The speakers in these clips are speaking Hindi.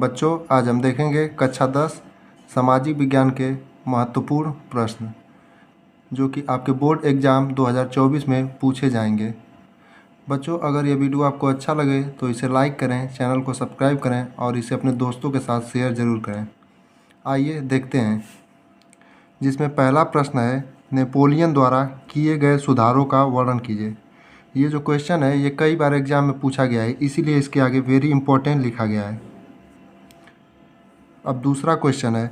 बच्चों, आज हम देखेंगे कक्षा 10 सामाजिक विज्ञान के महत्वपूर्ण प्रश्न जो कि आपके बोर्ड एग्ज़ाम 2024 में पूछे जाएंगे। बच्चों, अगर ये वीडियो आपको अच्छा लगे तो इसे लाइक करें, चैनल को सब्सक्राइब करें और इसे अपने दोस्तों के साथ शेयर ज़रूर करें। आइए देखते हैं, जिसमें पहला प्रश्न है, नेपोलियन द्वारा किए गए सुधारों का वर्णन कीजिए। ये जो क्वेश्चन है ये कई बार एग्ज़ाम में पूछा गया है, इसीलिए इसके आगे वेरी इंपॉर्टेंट लिखा गया है। अब दूसरा क्वेश्चन है,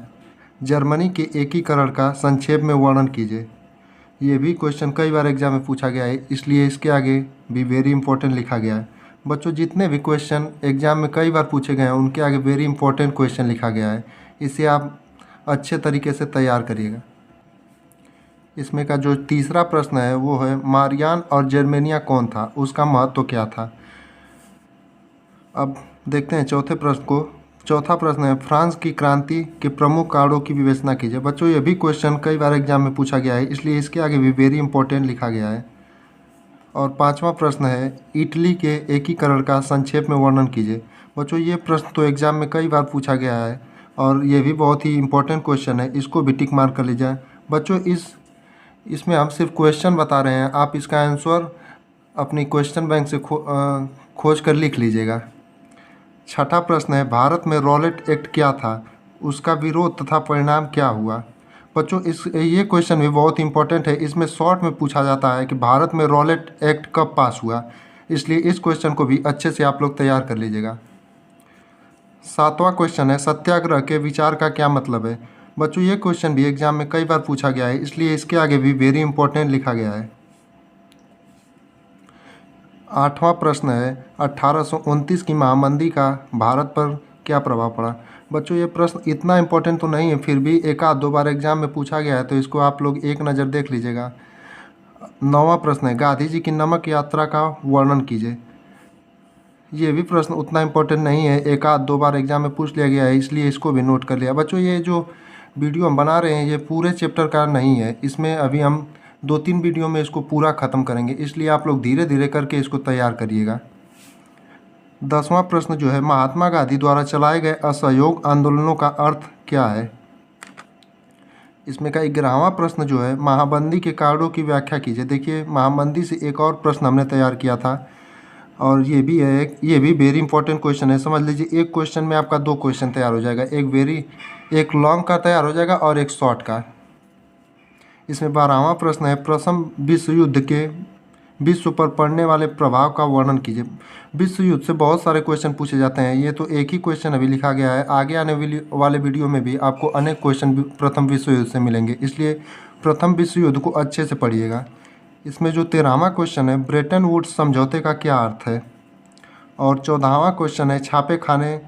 जर्मनी के एकीकरण का संक्षेप में वर्णन कीजिए। ये भी क्वेश्चन कई बार एग्जाम में पूछा गया है, इसलिए इसके आगे भी वेरी इंपॉर्टेंट लिखा गया है। बच्चों, जितने भी क्वेश्चन एग्जाम में कई बार पूछे गए हैं उनके आगे वेरी इंपॉर्टेंट क्वेश्चन लिखा गया है। इसे आप अच्छे तरीके से तैयार करिएगा। इसमें का जो तीसरा प्रश्न है वो है, मारियान और जर्मेनिया कौन था, उसका महत्व क्या था। अब देखते हैं चौथे प्रश्न को। चौथा प्रश्न है, फ्रांस की क्रांति के प्रमुख कारणों की विवेचना कीजिए। बच्चों, ये भी क्वेश्चन कई बार एग्जाम में पूछा गया है, इसलिए इसके आगे भी वेरी इंपॉर्टेंट लिखा गया है। और पांचवा प्रश्न है, इटली के एकीकरण का संक्षेप में वर्णन कीजिए। बच्चों, ये प्रश्न तो एग्जाम में कई बार पूछा गया है और ये भी बहुत ही इंपॉर्टेंट क्वेश्चन है, इसको भी टिक मार्क कर लीजिए। बच्चों, इसमें हम सिर्फ क्वेश्चन बता रहे हैं, आप इसका आंसर अपनी क्वेश्चन बैंक से खोज कर लिख लीजिएगा। छठा प्रश्न है, भारत में रॉलेट एक्ट क्या था, उसका विरोध तथा परिणाम क्या हुआ। बच्चों, ये क्वेश्चन भी बहुत इंपॉर्टेंट है। इसमें शॉर्ट में पूछा जाता है कि भारत में रॉलेट एक्ट कब पास हुआ, इसलिए इस क्वेश्चन को भी अच्छे से आप लोग तैयार कर लीजिएगा। सातवां क्वेश्चन है, सत्याग्रह के विचार का क्या मतलब है। बच्चों, ये क्वेश्चन भी एग्जाम में कई बार पूछा गया है, इसलिए इसके आगे भी वेरी इंपॉर्टेंट लिखा गया है। आठवां प्रश्न है, 1829 की महामंदी का भारत पर क्या प्रभाव पड़ा। बच्चों, ये प्रश्न इतना इम्पोर्टेंट तो नहीं है, फिर भी एक आध दो बार एग्जाम में पूछा गया है, तो इसको आप लोग एक नज़र देख लीजिएगा। नौवां प्रश्न है, गांधी जी की नमक यात्रा का वर्णन कीजिए। ये भी प्रश्न उतना इम्पोर्टेंट नहीं है, एक आध दो बार एग्जाम में पूछ लिया गया है, इसलिए इसको भी नोट कर लिया। बच्चों, ये जो वीडियो हम बना रहे हैं ये पूरे चैप्टर का नहीं है, इसमें अभी हम 2-3 वीडियो में इसको पूरा ख़त्म करेंगे, इसलिए आप लोग धीरे धीरे करके इसको तैयार करिएगा। 10वां प्रश्न जो है, महात्मा गांधी द्वारा चलाए गए असहयोग आंदोलनों का अर्थ क्या है। इसमें का 11वां प्रश्न जो है, महाबंदी के कारणों की व्याख्या कीजिए। देखिए, महाबंदी से एक और प्रश्न हमने तैयार किया था और ये भी है, ये भी वेरी इंपॉर्टेंट क्वेश्चन है। समझ लीजिए, एक क्वेश्चन में आपका 2 क्वेश्चन तैयार हो जाएगा, एक लॉन्ग का तैयार हो जाएगा और एक शॉर्ट का। इसमें 12वां प्रश्न है, प्रथम विश्व युद्ध के विश्व पर पड़ने वाले प्रभाव का वर्णन कीजिए। विश्व युद्ध से बहुत सारे क्वेश्चन पूछे जाते हैं, ये तो एक ही क्वेश्चन अभी लिखा गया है, आगे आने वाले वीडियो में भी आपको अनेक क्वेश्चन प्रथम विश्व युद्ध से मिलेंगे, इसलिए प्रथम विश्व युद्ध को अच्छे से पढ़िएगा। इसमें जो 13वां क्वेश्चन है, ब्रेटन वुड्स समझौते का क्या अर्थ है। और 14वां क्वेश्चन है, छापे खाने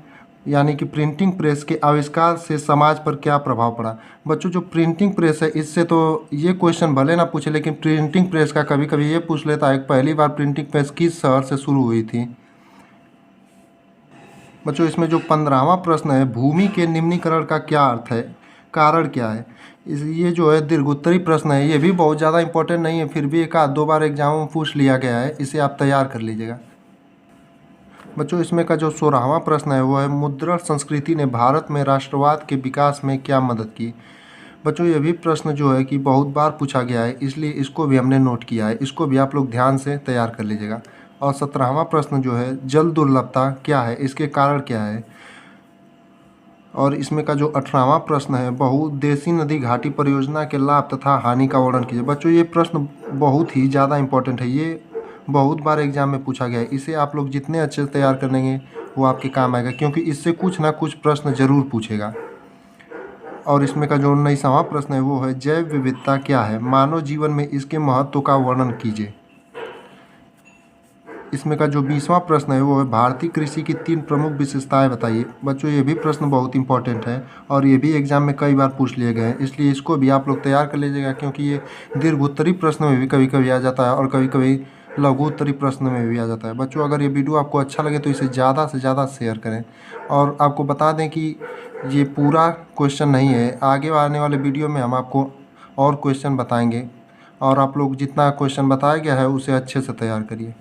यानी कि प्रिंटिंग प्रेस के आविष्कार से समाज पर क्या प्रभाव पड़ा। बच्चों, जो प्रिंटिंग प्रेस है इससे तो ये क्वेश्चन भले ना पूछे, लेकिन प्रिंटिंग प्रेस का कभी कभी ये पूछ लेता है, पहली बार प्रिंटिंग प्रेस किस शहर से शुरू हुई थी। बच्चों, इसमें जो 15वां प्रश्न है, भूमि के निम्नीकरण का क्या अर्थ है, कारण क्या है। ये जो है दीर्घोत्तरी प्रश्न है, ये भी बहुत ज़्यादा इंपॉर्टेंट नहीं है, फिर भी एक आध दो बार एग्जाम में पूछ लिया गया है, इसे आप तैयार कर लीजिएगा। बच्चों, इसमें का जो 16वां प्रश्न है वो है, मुद्रण संस्कृति ने भारत में राष्ट्रवाद के विकास में क्या मदद की। बच्चों, ये भी प्रश्न जो है कि बहुत बार पूछा गया है, इसलिए इसको भी हमने नोट किया है, इसको भी आप लोग ध्यान से तैयार कर लीजिएगा। और 17वां प्रश्न जो है, जल दुर्लभता क्या है, इसके कारण क्या है। और इसमें का जो 18वां प्रश्न है, बहुउद्देशीय नदी घाटी परियोजना के लाभ तथा हानि का वर्णन कीजिए। बच्चों, ये प्रश्न बहुत ही ज़्यादा इंपॉर्टेंट है, ये बहुत बार एग्जाम में पूछा गया है, इसे आप लोग जितने अच्छे से तैयार कर लेंगे वो आपके काम आएगा, क्योंकि इससे कुछ ना कुछ प्रश्न जरूर पूछेगा। और इसमें का जो 19वां प्रश्न है वो है, जैव विविधता क्या है, मानव जीवन में इसके महत्व का वर्णन कीजिए। इसमें का जो 20वां प्रश्न है वो है, भारतीय कृषि की 3 प्रमुख विशेषताएं बताइए। बच्चों, ये भी प्रश्न बहुत इंपॉर्टेंट है और ये भी एग्जाम में कई बार पूछ लिए गए हैं, इसलिए इसको भी आप लोग तैयार कर लीजिएगा, क्योंकि ये दीर्घोत्तरी प्रश्न में भी कभी कभी आ जाता है और कभी कभी लघु उत्तरी प्रश्न में भी आ जाता है। बच्चों, अगर ये वीडियो आपको अच्छा लगे तो इसे ज़्यादा से ज़्यादा शेयर करें। और आपको बता दें कि ये पूरा क्वेश्चन नहीं है, आगे आने वाले वीडियो में हम आपको और क्वेश्चन बताएंगे और आप लोग जितना क्वेश्चन बताया गया है उसे अच्छे से तैयार करिए।